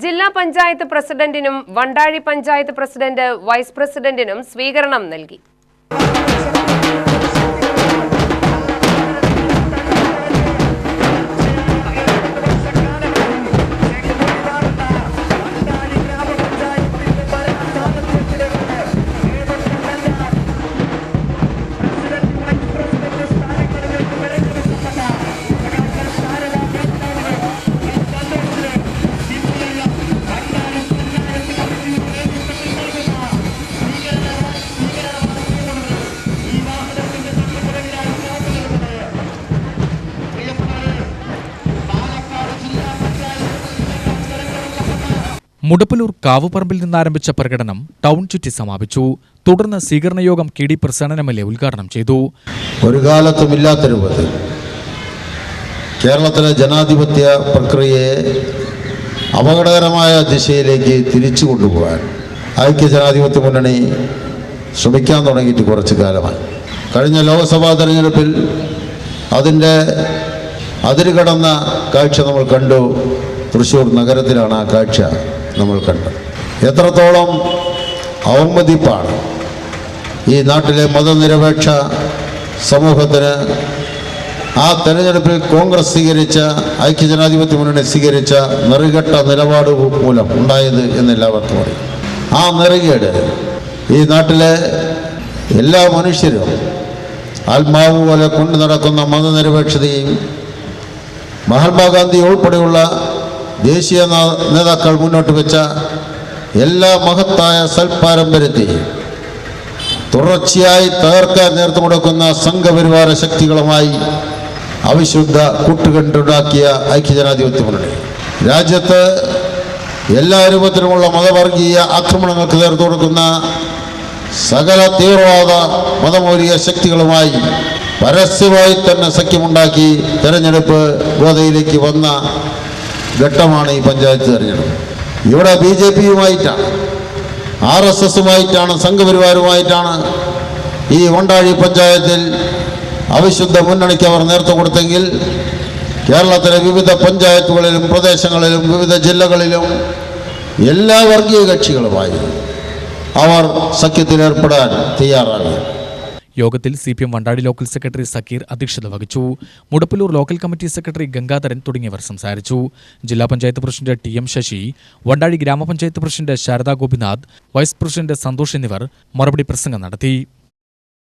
ജില്ലാ panchayat പ്രസിഡന്റിനും Vandazhy panchayat president vice പ്രസിഡന്റിനും സ്വീകരണം നൽകി. മുടപ്പലൂർ കാവുപറമ്പിൽ നിന്നാരംഭിച്ച പ്രകടനം ടൗൺ ചുറ്റി സമാപിച്ചു. തുടർന്ന് സ്വീകരണയോഗം KD പ്രസന്നൻ MLA ഉദ്ഘാടനം ചെയ്തു. ഒരു കാലത്തുമില്ലാത്ത രൂപത്തിൽ കേരളത്തിലെ ജനാധിപത്യ പ്രക്രിയയെ അപകടകരമായ ദിശയിലേക്ക് തിരിച്ചു കൊണ്ടുപോകാൻ ഐക്യജനാധിപത്യ മുന്നണി ശ്രമിക്കാൻ തുടങ്ങിയിട്ട് കുറച്ചു കാലമായി. കഴിഞ്ഞ ലോക്സഭാ തെരഞ്ഞെടുപ്പിൽ അതിൻ്റെ അതിരുകടന്ന കാഴ്ച നമ്മൾ കണ്ടു. തൃശ്ശൂർ നഗരത്തിലാണ് ആ കാഴ്ച നമ്മൾ കണ്ടത്. എത്രത്തോളം അവമതിപ്പാണ് ഈ നാട്ടിലെ മതനിരപേക്ഷ സമൂഹത്തിന് ആ തെരഞ്ഞെടുപ്പിൽ കോൺഗ്രസ് സ്വീകരിച്ച ഐക്യജനാധിപത്യ മുന്നണി സ്വീകരിച്ച നെറുകെട്ട നിലപാട് മൂലം ഉണ്ടായത് എന്നെല്ലാവർക്കും അറിയാം. ആ നെറുകേട് ഈ നാട്ടിലെ എല്ലാ മനുഷ്യരും ആത്മാവ് പോലെ കൊണ്ടു നടക്കുന്ന മതനിരപേക്ഷതയും മഹാത്മാഗാന്ധി ഉൾപ്പെടെയുള്ള ദേശീയ നേതാക്കൾ മുന്നോട്ട് വെച്ച എല്ലാ മഹത്തായ സൽപാരമ്പര്യത്തെയും തുടർച്ചയായി തകർക്കാൻ നേതൃത്വം കൊടുക്കുന്ന സംഘപരിവാര ശക്തികളുമായി അവിശുദ്ധ കൂട്ടുകെട്ടുണ്ടാക്കിയ ഐക്യജനാധിപത്യ മുന്നണി രാജ്യത്ത് എല്ലാ രൂപത്തിലുമുള്ള മതവർഗീയ ആക്രമണങ്ങൾക്ക് നേതൃത്വം കൊടുക്കുന്ന സകല തീവ്രവാദ മതമൗലിക ശക്തികളുമായി പരസ്യമായി തന്നെ സഖ്യമുണ്ടാക്കി തെരഞ്ഞെടുപ്പ് ഗോതയിലേക്ക് വന്ന ഘട്ടമാണ് ഈ പഞ്ചായത്ത് തെരഞ്ഞെടുപ്പ്. ഇവിടെ BJPയുമായിട്ടാണ്, RSSുമായിട്ടാണ്, സംഘപരിവാരവുമായിട്ടാണ് ഈ വണ്ടാഴി പഞ്ചായത്തിൽ അവിശുദ്ധ മുന്നണിക്ക് അവർ നേതൃത്വം കൊടുത്തെങ്കിൽ കേരളത്തിലെ വിവിധ പഞ്ചായത്തുകളിലും പ്രദേശങ്ങളിലും വിവിധ ജില്ലകളിലും എല്ലാ വർഗീയ കക്ഷികളുമായി അവർ സഖ്യത്തിലേർപ്പെടാൻ തയ്യാറായി. യോഗത്തിൽ CPM Vandazhy local secretary Sakkeer അധ്യക്ഷത വഹിച്ചു. Mudappalur local committee secretary Gangadharan തുടങ്ങിയവർ സംസാരിച്ചു. ജില്ലാ പഞ്ചായത്ത് പ്രസിഡന്റ് TM ശശി, വണ്ടാഴി ഗ്രാമപഞ്ചായത്ത് president Sarada Gopinath, vice president Santhosh എന്നിവർ മറുപടി പ്രസംഗം നടത്തി.